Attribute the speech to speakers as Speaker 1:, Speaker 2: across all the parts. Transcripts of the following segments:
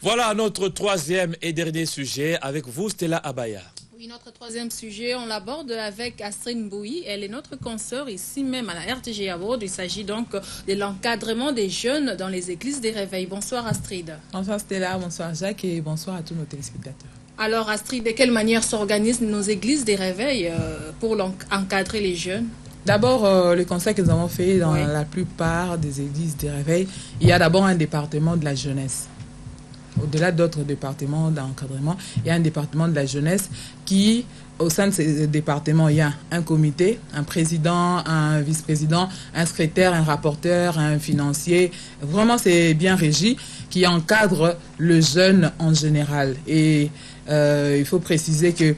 Speaker 1: Voilà notre troisième et dernier sujet avec vous, Stella Abaya.
Speaker 2: Oui, notre troisième sujet, on l'aborde avec Astrid Mbouyi. Elle est notre consoeur ici même à la RTG Award. Il s'agit donc de l'encadrement des jeunes dans les églises des réveils. Bonsoir Astrid.
Speaker 3: Bonsoir Stella, bonsoir Jacques et bonsoir à tous nos téléspectateurs.
Speaker 2: Alors Astrid, de quelle manière s'organisent nos églises des réveils pour encadrer les jeunes?
Speaker 3: D'abord, le constat que nous avons fait dans la plupart des églises des réveils, il y a d'abord un département de la jeunesse. Au-delà d'autres départements d'encadrement, il y a un département de la jeunesse qui, au sein de ce département, il y a un comité, un président, un vice-président, un secrétaire, un rapporteur, un financier. Vraiment, c'est bien régi, qui encadre le jeune en général. Et il faut préciser que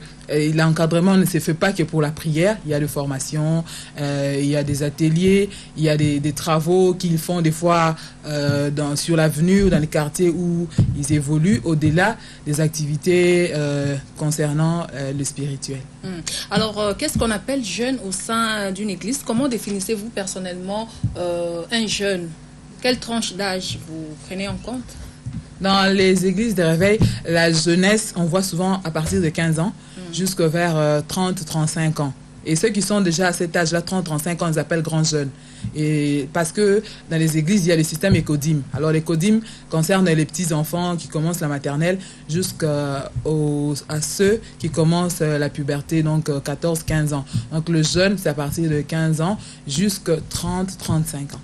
Speaker 3: l'encadrement ne se fait pas que pour la prière. Il y a des formations, il y a des ateliers, il y a des travaux qu'ils font des fois sur l'avenue ou dans les quartiers où ils évoluent, au-delà des activités concernant le spirituel.
Speaker 2: Alors, qu'est-ce qu'on appelle jeune au sein d'une église? Comment définissez-vous personnellement un jeune? Quelle tranche d'âge vous prenez en compte?
Speaker 3: Dans les églises de réveil, la jeunesse, on voit souvent à partir de 15 ans jusqu'à vers 30-35 ans. Et ceux qui sont déjà à cet âge-là, 30-35 ans, ils appellent grands jeunes. Et parce que dans les églises, il y a le système Écodim. Alors l'Écodim concerne les petits-enfants qui commencent la maternelle jusqu'à ceux qui commencent la puberté, donc 14-15 ans. Donc le jeune, c'est à partir de 15 ans jusqu'à 30-35 ans.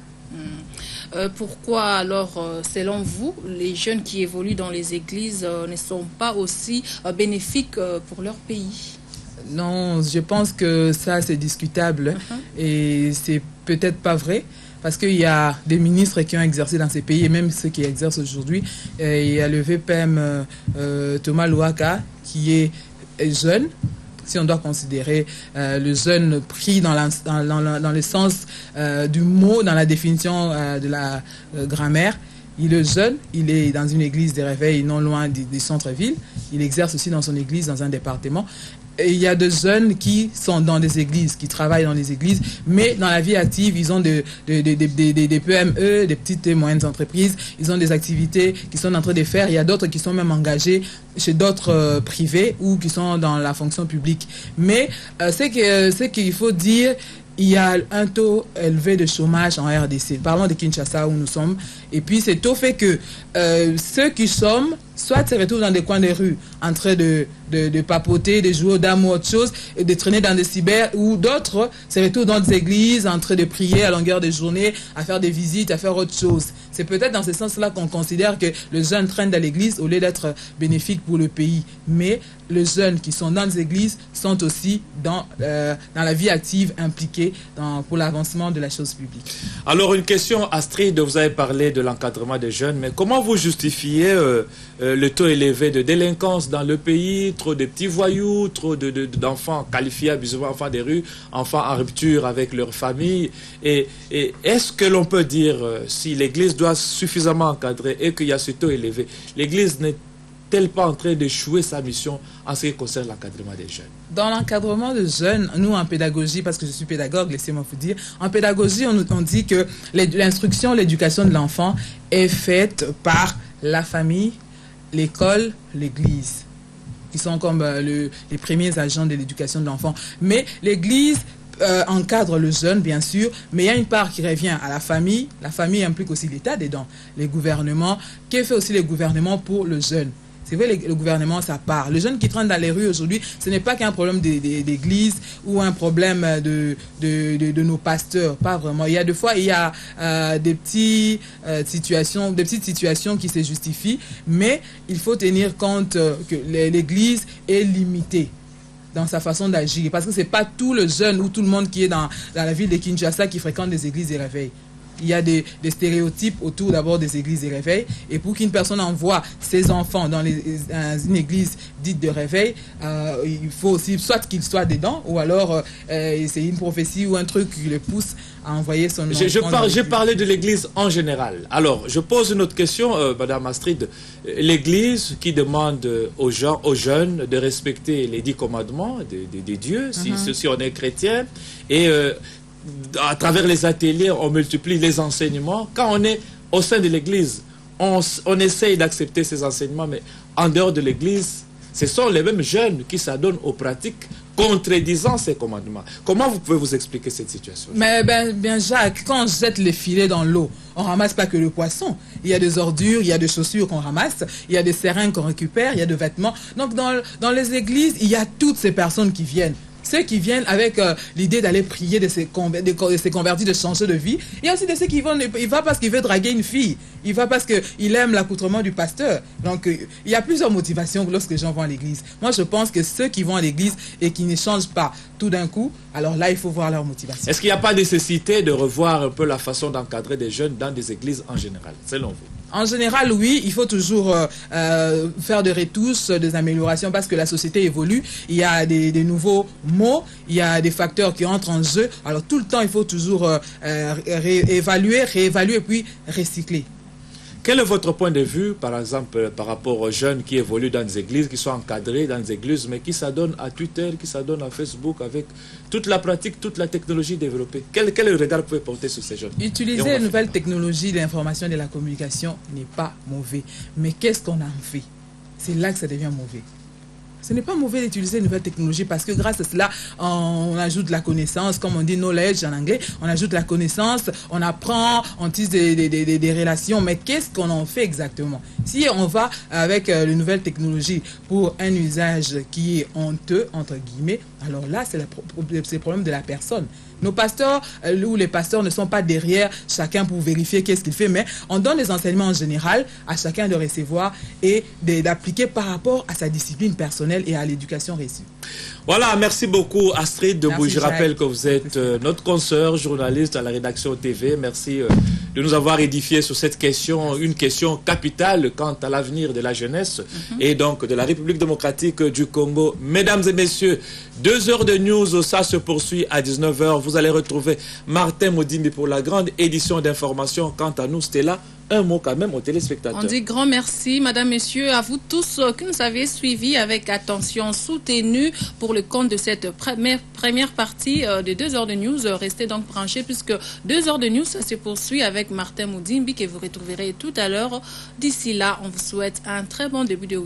Speaker 2: Pourquoi alors, selon vous, les jeunes qui évoluent dans les églises ne sont pas aussi bénéfiques pour leur pays?
Speaker 3: Non, je pense que ça c'est discutable et c'est peut-être pas vrai parce qu'il y a des ministres qui ont exercé dans ces pays et même ceux qui exercent aujourd'hui. Il y a le VPM Thomas Louaka qui est jeune. Si on doit considérer le jeune pris dans le sens du mot, dans la définition de la grammaire, il est jeune, il est dans une église de réveil non loin des centres-villes, il exerce aussi dans son église, dans un département. Et il y a des jeunes qui sont dans des églises, qui travaillent dans les églises, mais dans la vie active, ils ont des PME, des petites et moyennes entreprises, ils ont des activités qu'ils sont en train de faire. Il y a d'autres qui sont même engagés chez d'autres privés ou qui sont dans la fonction publique. Mais ce qu'il faut dire, il y a un taux élevé de chômage en RDC. Parlons de Kinshasa où nous sommes. Et puis, c'est au fait que ceux qui sommes, soit se retrouvent dans des coins de rue, en train de papoter, de jouer aux dames ou autre chose, et de traîner dans des cyber, ou d'autres se retrouvent dans des églises, en train de prier à longueur de journée, à faire des visites, à faire autre chose. C'est peut-être dans ce sens-là qu'on considère que les jeunes traînent dans l'église au lieu d'être bénéfiques pour le pays. Mais les jeunes qui sont dans les églises sont aussi dans la vie active impliquée pour l'avancement de la chose publique.
Speaker 1: Alors une question, Astrid, vous avez parlé de l'encadrement des jeunes, mais comment vous justifiez le taux élevé de délinquance dans le pays, trop de petits voyous, trop d'enfants qualifiés abusivement, enfants des rues, enfants en rupture avec leur famille? Et est-ce que l'on peut dire, si l'Église doit suffisamment encadrer et qu'il y a ce taux élevé, l'Église n'est-elle pas en train d'échouer sa mission en ce qui concerne l'encadrement des jeunes?
Speaker 3: Dans l'encadrement des jeunes, nous en pédagogie, parce que je suis pédagogue, laissez-moi vous dire, en pédagogie, on dit que l'instruction, l'éducation de l'enfant est faite par la famille, l'école, l'église, qui sont comme les premiers agents de l'éducation de l'enfant. Mais l'église encadre le jeune, bien sûr, mais il y a une part qui revient à la famille. La famille implique aussi l'État dedans, les gouvernements. Que fait aussi le gouvernement pour le jeune? C'est vrai, le gouvernement, ça part. Le jeune qui traîne dans les rues aujourd'hui, ce n'est pas qu'un problème d'église ou un problème de nos pasteurs. Pas vraiment. Il y a des fois, il y a des petites situations qui se justifient, mais il faut tenir compte que l'église est limitée dans sa façon d'agir. Parce que ce n'est pas tout le jeune ou tout le monde qui est dans la ville de Kinshasa qui fréquente des églises de réveil. Il y a des stéréotypes autour d'abord des églises de réveil. Et pour qu'une personne envoie ses enfants dans une église dite de réveil, il faut aussi soit qu'il soit dedans, ou alors c'est une prophétie ou un truc qui le pousse à envoyer son enfant.
Speaker 1: J'ai parlé de l'église en général. Alors, je pose une autre question, Madame Astrid. L'église qui demande aux jeunes de respecter les 10 commandements des dieux, si on est chrétien, et à travers les ateliers, on multiplie les enseignements. Quand on est au sein de l'église, on essaye d'accepter ces enseignements, mais en dehors de l'église, ce sont les mêmes jeunes qui s'adonnent aux pratiques contredisant ces commandements. Comment vous pouvez vous expliquer cette situation?
Speaker 3: Mais bien Jacques, quand on jette les filets dans l'eau, on ramasse pas que le poisson. Il y a des ordures, il y a des chaussures qu'on ramasse, il y a des seringues qu'on récupère, il y a des vêtements. Donc dans les églises, il y a toutes ces personnes qui viennent. Ceux qui viennent avec l'idée d'aller prier, de ces convertis, de changer de vie. Il y a aussi de ceux qui vont, il va parce qu'il veut draguer une fille. Il va parce qu'il aime l'accoutrement du pasteur. Donc, il y a plusieurs motivations lorsque les gens vont à l'église. Moi, je pense que ceux qui vont à l'église et qui ne changent pas tout d'un coup, alors là, il faut voir leur motivation.
Speaker 1: Est-ce qu'il n'y a pas nécessité de revoir un peu la façon d'encadrer des jeunes dans des églises en général, selon vous?
Speaker 3: En général, oui, il faut toujours faire des retouches, des améliorations parce que la société évolue. Il y a des nouveaux mots, il y a des facteurs qui entrent en jeu. Alors tout le temps, il faut toujours réévaluer puis recycler.
Speaker 1: Quel est votre point de vue, par exemple, par rapport aux jeunes qui évoluent dans des églises, qui sont encadrés dans des églises, mais qui s'adonnent à Twitter, qui s'adonnent à Facebook, avec toute la pratique, toute la technologie développée? Quel regard vous pouvez porter sur ces jeunes?
Speaker 3: Utiliser les nouvelles technologies de l'information et de la communication n'est pas mauvais. Mais qu'est-ce qu'on en fait? C'est là que ça devient mauvais. Ce n'est pas mauvais d'utiliser une nouvelle technologie parce que grâce à cela, on ajoute la connaissance, comme on dit knowledge en anglais, on ajoute la connaissance, on apprend, on tisse des relations, mais qu'est-ce qu'on en fait exactement? Si on va avec les nouvelles technologies pour un usage qui est honteux, entre guillemets, alors là, c'est le problème de la personne. Nos pasteurs ou les pasteurs ne sont pas derrière chacun pour vérifier qu'est-ce qu'il fait, mais on donne les enseignements en général à chacun de recevoir et d'appliquer par rapport à sa discipline personnelle et à l'éducation reçue.
Speaker 1: Voilà, merci beaucoup Astrid Debout. Je rappelle
Speaker 3: Jacques.
Speaker 1: que vous êtes notre consoeur, journaliste à la rédaction TV. Merci de nous avoir édifié sur cette question, une question capitale quant à l'avenir de la jeunesse et donc de la République démocratique du Congo. Mesdames et messieurs, 2 heures de news, ça se poursuit à 19h. Vous allez retrouver Martin Modimbi pour la grande édition d'information. Quant à nous, c'était là. Un mot quand même aux téléspectateurs.
Speaker 2: On dit grand merci, madame, messieurs, à vous tous qui nous avez suivis avec attention, soutenus pour le compte de cette première partie de 2 heures de news. Restez donc branchés puisque 2 heures de news, ça se poursuit avec Martin Moudimbi que vous retrouverez tout à l'heure. D'ici là, on vous souhaite un très bon début de week-end.